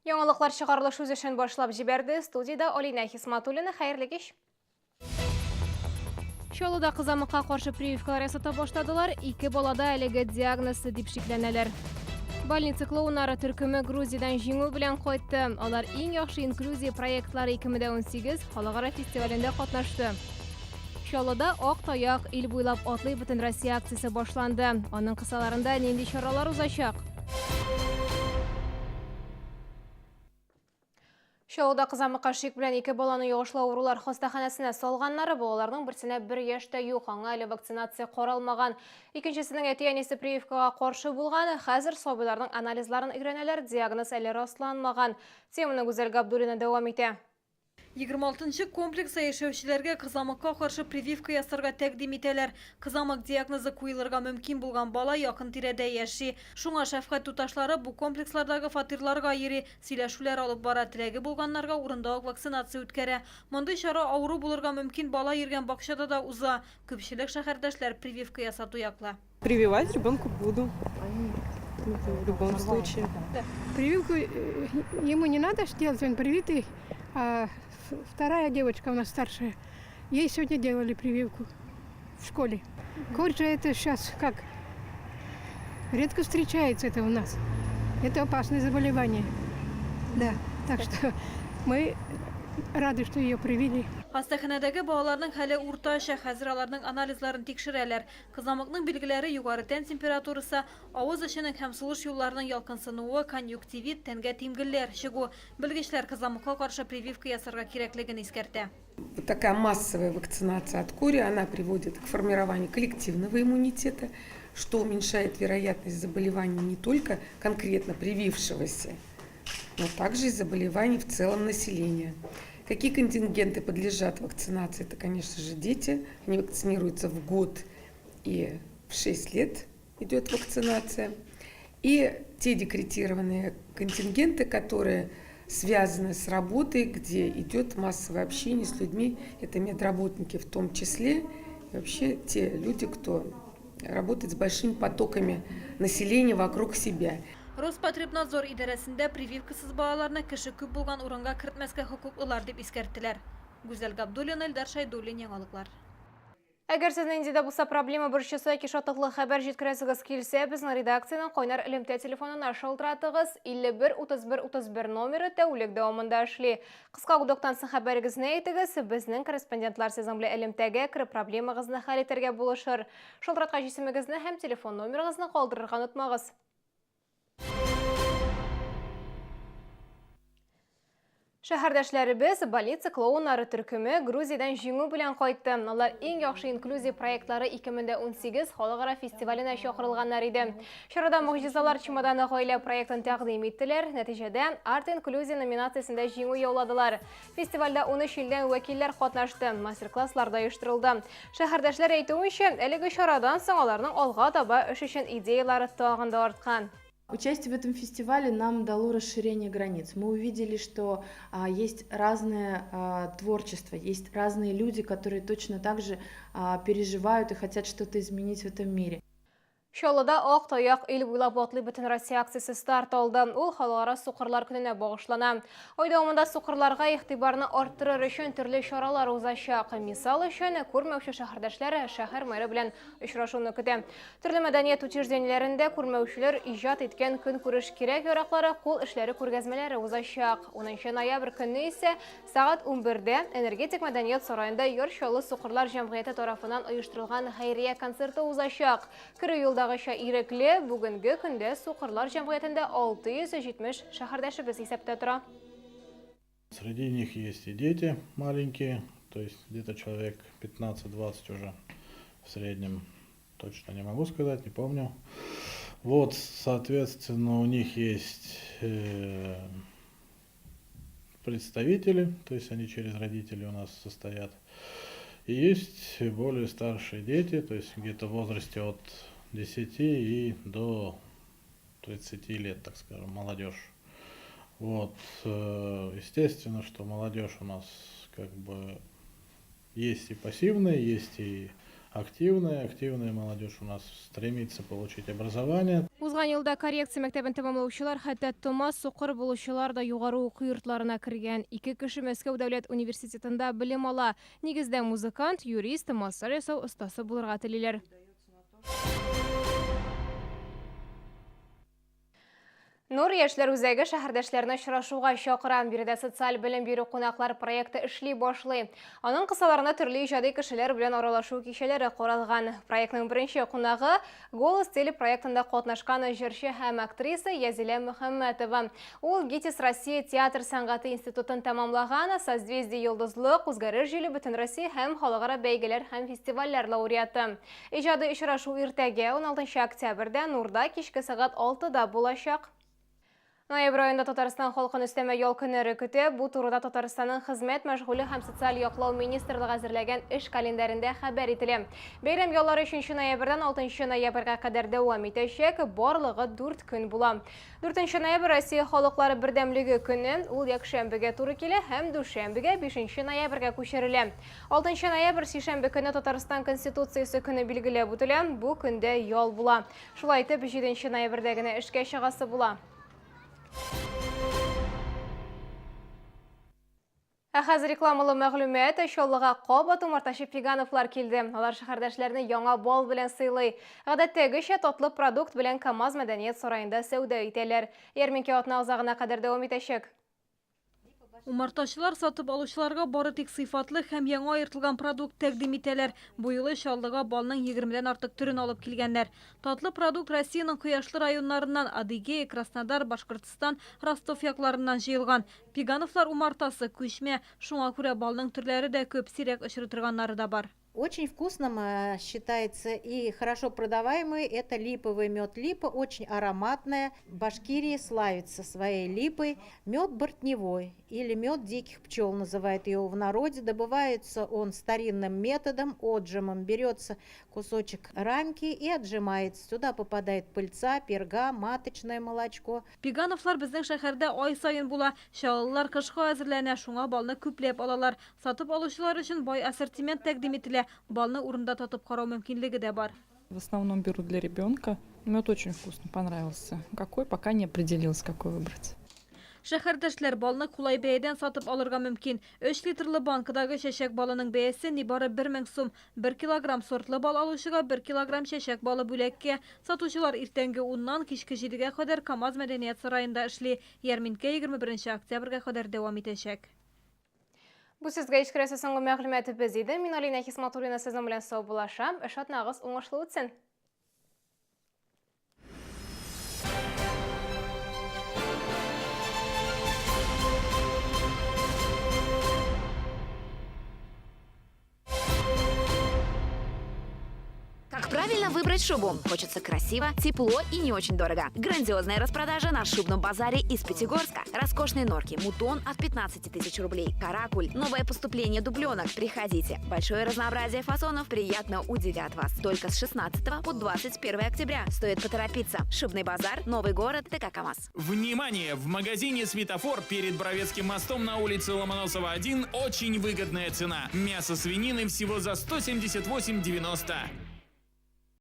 Яңалыклар чыгарылыш үзешен башлап җибәрде. Студияда Олина Хисматуллина, хәерле кич. Чаллыда кызамыкка каршы прививкалар ясата башладылар. 2 балада әлеге диагноз дип шикләнәләр. Больница клоуннары төркеме Грузиядан җиңү белән кайтты. Алар иң яхшы инклюзия проектлары 2018 халыкара фестивалендә катнашты. Чаллыда ак таяк ил буйлап атлый бөтен Россия акциясе башланды. Аның кысаларында нинди чаралар узачак? Чаллыда кызамыкка шик белән 2 баланы ягышлы авырулар хастаханәсенә салганнары, балаларның берсенә 1 яшьтә юк, аңа әле вакцинация каралмаган. Икенчесенең әти-әнисе прививкага каршы булган. Хәзер сабыйларның анализларын өйрәнәләр, диагноз әле расланмаган. Теманы Гүзәл Габдуллина дәвам итә. 26-нчы комплекста яшәүчеләргә кызамыкка каршы прививка ясарга тәкъдим итәләр. Кызамык диагнозы куелырга мөмкин булган бала якын тирәдә яши. Шуңа шәфкать туташлары бу комплекслардагы фатирларга йөри, сөйләшүләр алып бара, теләге булганнарга урында ук вакцинация үткәрә. Мондый чара авыру булырга мөмкин бала йөргән бакчада да уза. Күпчелек шәһәрдәшләр прививка ясату яклы. Прививать ребенку буду. В любом случае. Прививку ему не надо делать, он привитый. А вторая девочка у нас старшая, ей сегодня делали прививку в школе. Кожа это сейчас как редко встречается это у нас. Это опасное заболевание. Да, так что мы рады, что ее привили. Хастаханәдәге балаларның хәле уртача, хәзер аларның анализларын тикшерәләр. Кызамыкның билгеләре югары тән температурасы, авыз эченең һәм сулыш юлларының ялкынсынуы, конъюнктивит, тәнгә тимгелләр чыгу. Белгечләр кызамыкка каршы прививка ясарга кирәклеген искәртә. Такая массовая вакцинация от кори, она приводит к формированию коллективного иммунитета, что уменьшает вероятность заболеваний не только конкретно привившегося, но также и заболеваний в целом населения. Какие контингенты подлежат вакцинации? Это, конечно же, дети. Они вакцинируются в год и в 6 лет идет вакцинация. И те декретированные контингенты, которые связаны с работой, где идет массовое общение с людьми. Это медработники в том числе. И вообще те люди, кто работает с большими потоками населения вокруг себя. Роспотребнадзор идарәсендә прививкасыз балаларны кеше күп булган урынга кертмәскә хокуклылар дип искәрттеләр. Гүзәл Габдуллина, Илдар Шайдуллин, яңалыклар. Әгәр сезнең инде булса проблема борчысы яки шатлыклы хәбәр җиткерәсегез килсә, безнең редакциянең кайнар элемтә телефонына шалтыратыгыз. 51 31 31 номеры тәүлек дәвамында эшли. Кыска гудоктан соң хәбәрегезне әйтегез, безнең корреспондентлар сезнең белән элемтәгә кереп проблемагызны хәл итәргә булышыр. Шалтыраткач исемегезне һәм телефон номерыгызны калдырырга онытмагыз. Шәһәрдәшләребез больница клоуннары төркеме Грузиядан җиңү белән кайтты. Алар иң яхшы инклюзия проектлары 2018 халыкара фестиваленә чакырылганнар иде. Чарада Могҗизалар чемоданы гаилә проектын тәкъдим иттеләр. Нәтиҗәдә Арт инклюзия номинациясендә җиңү яуладылар. Фестивальдә 13 илдән вәкилләр катнашты, мастер-класслар да оештырылды. Шәһәрдәшләр әйтүенчә, әлеге чарадан соң аларның алга таба эш өчен идеялары тагын да арткан. Участие в этом фестивале нам дало расширение границ. Мы увидели, что есть разное творчество, есть разные люди, которые точно так же переживают и хотят что-то изменить в этом мире. Чаллыда ак таяк ил буйлап атлый бөтен Россия акциясе старт алды. Ул халыкара сукырлар көненә багышлана. Ай дәвамында сукырларга игътибарны арттырыр өчен төрле чаралар узачак. Мисал өчен, күрмәүче шәһәрдәшләре шәһәр мэры белән очрашуны көтә. Төрле мәдәният учреждениеләрендә күрмәүчеләр иҗат иткән көнкүреш кирәк-яраклары, кул эшләре күргәзмәләре узачак. 10 ноябрь көнне исә сәгать 11дә Энергетик мәдәният сараенда Яр Чаллы сукырлар җәмгыяте тарафыннан оештырылган хәйрия концерты узачак. Кире юлдагыча ирекле, бүгенге көндә сукырлар җәмгыятендә 670 шәһәрдәшебез исәптә тора. Среди них есть и дети маленькие, то есть где-то человек 15-20 уже в среднем, точно не могу сказать, не помню. Вот, соответственно, у них есть представители, то есть они через родителей у нас состоят. И есть более старшие дети, то есть где-то в возрасте от 10 и до 30 лет, так скажем, молодежь. Вот, естественно, что молодежь у нас как бы есть и пассивная, есть и активная молодежь у нас стремится получить образование. Узган елда коррекция мәктәбен тәмамлаучылар, хәтта Томас Соқыр булучылар да югары уку йортларына кергән. 2 кеше Мәскәү дәүләт университетында белем ала. Нигездә музыкант, юрист, массаж ясау остасы булырга телиләр. Нур яшьләр үзәге шәһәрдәшләрне очрашуга чакырам. Биредә социаль белем бирү кунаклар проекты эшли башлый. Аның кысаларында төрле иҗади кешеләр белән аралашу кичәләре каралган. Проектның беренче кунагы «Голос» телепроектында катнашкан җырчы һәм актриса Язилә Мөхәммәтова. Ул ГИТИС Россия театр сәнгате институтын тәмамлаган, «Созвездие йолдызлык», «Үзгәреш җиле», «Бөтен Россия» һәм халыкара бәйгеләр һәм фестивальләр лауреаты. Иҗади очрашу иртәгә 16 октябрьдә Нурда кичке сәгать 6-да булачак. Ноябрь айында Татарстан халкын өстәмә ял көннәре көтә. Бу турыда Татарстанның хезмәт, мәшгульлек һәм социаль яклау министрлыгы әзерләгән эш календарендә хәбәр ителә. Бәйрәм яллары 3 ноябрьдән 6 ноябрьгә кадәр дәвам итәчәк. Барлыгы 4 көн була. 4 ноябрь Россия халыклары бердәмлеге көне. Ул якшәмбегә туры килә һәм дүшәмбегә 5 ноябрьгә күчерелә. 6 ноябрь сишәмбе көне Татарстан конституциясе көне билгеләп үтелә. Бу көндә ял була. Шулай итеп 7 ноябрьдә генә эшкә чыгасы була. Хәзер рекламалы мәгълүмат, шуллыга кабат умартачы Пигановлар килде. Алар шәһәрдәшләрне яңа бал белән сыйлый. Гадәттәгечә татлы продукт белән КамАЗ мәдәният сараенда сәүдә итәләр. Ярминкә атна азагына кадәр дәвам итәчәк. Умартачылар сатып алучыларга бары тик сыйфатлы һәм яңа аертылган продукт тәкъдим итәләр. Бу юлы Чаллыга балның 20дән артык төрен алып килгәннәр. Татлы продукт Россиянең кояшлы районнарыннан Адыгея, Краснодар, Башкортстан, Ростов якларыннан җыелган. Пигановлар умартасы күчмә, шуңа күрә балның төрләре дә күп, сирәк очрый да бар. Очень вкусным считается и хорошо продаваемый. Это липовый мед. Липа очень ароматная. Башкирия славится своей липой. Мед бортневой или мед диких пчел называют его в народе. Добывается он старинным методом, отжимом. Берется кусочек рамки и отжимается. Сюда попадает пыльца, перга, маточное молочко. Пигановлар безнең шәһәрдә ай сайын була. Чаллылар кышка әзерләнә, шуңа балны күпләп алалар. Сатып алучылар өчен бай ассортимент тәкъдим ителә. Балны урында татып карау мөмкинлеге дә бар. В основном беру для ребенка. Мед очень вкусно, понравился. Какой, пока не определилась, какой выбрать. Шәһәрдәшләр балны кулай бәядән сатып алырга мөмкин. 3 литрлы банкадагы чәчәк балының бәясе нибары 1000 сум. 1 килограмм сортлы бал алучыга 1 килограмм чәчәк балы бүләккә. Сатучылар иртәнге 10-нан кичке 7-гә кадәр КамАЗ мәдәният сараенда эшли. Ярминкә 21 октябрьгә кадәр дәвам итәчәк. Бу сезгә ишкерәсе соңгы мәгълүматыбыз иде. Мин Алина Хисматуллина сезнең белән сау булашам. Эш атнагыз уңышлы үтсен. Как правильно выбрать шубу? Хочется красиво, тепло и не очень дорого. Грандиозная распродажа на шубном базаре из Пятигорска. Роскошные норки, мутон от 15 тысяч рублей, каракуль, новое поступление дубленок. Приходите. Большое разнообразие фасонов приятно удивят вас. Только с 16 по 21 октября. Стоит поторопиться. Шубный базар, Новый город, ТК КамАЗ. Внимание! В магазине «Светофор» перед Бровецким мостом на улице Ломоносова 1 очень выгодная цена. Мясо свинины всего за 178,90.